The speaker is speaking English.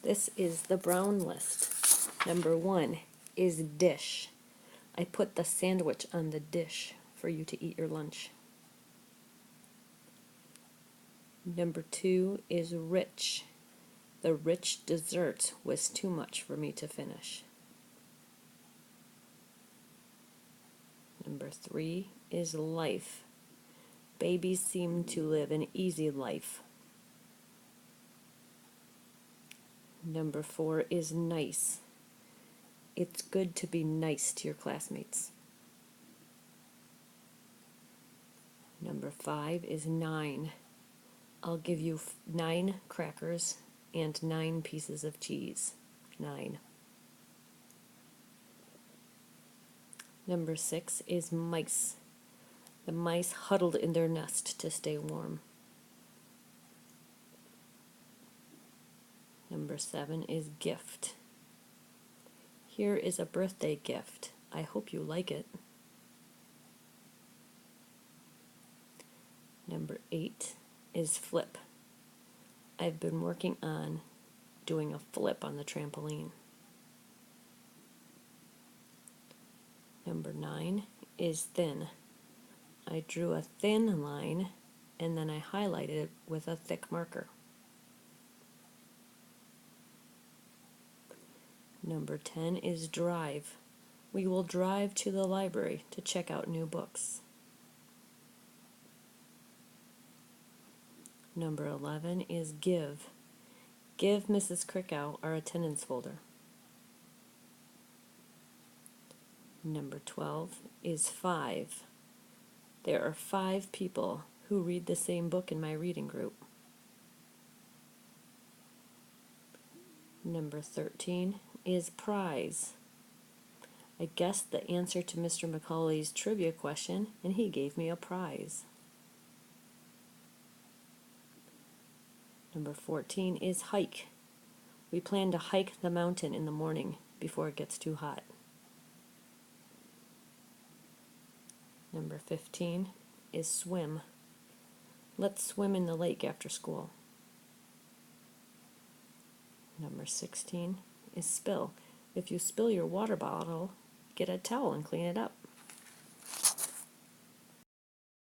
This is the brown list. Number 1 is dish. I put the sandwich on the dish for you to eat your lunch. Number 2 is rich. The rich dessert was too much for me to finish. Number 3 is life. Babies seem to live an easy life. Number 4 is nice. It's good to be nice to your classmates. Number 5 is 9. I'll give you 9 crackers and 9 pieces of cheese. 9. Number 6 is mice. The mice huddled in their nest to stay warm. Number 7 is gift. Here is a birthday gift. I hope you like it. Number 8 is flip. I've been working on doing a flip on the trampoline. Number 9 is thin. I drew a thin line and then I highlighted it with a thick marker. Number 10 is drive. We will drive to the library to check out new books. Number 11 is give. Give Mrs. Krickow our attendance folder. Number 12 is 5. There are 5 people who read the same book in my reading group. Number 13 is prize. I guessed the answer to Mr. Macaulay's trivia question, and he gave me a prize. Number 14 is hike. We plan to hike the mountain in the morning before it gets too hot. Number 15 is swim. Let's swim in the lake after school. Number 16 is spill. If you spill your water bottle, get a towel and clean it up.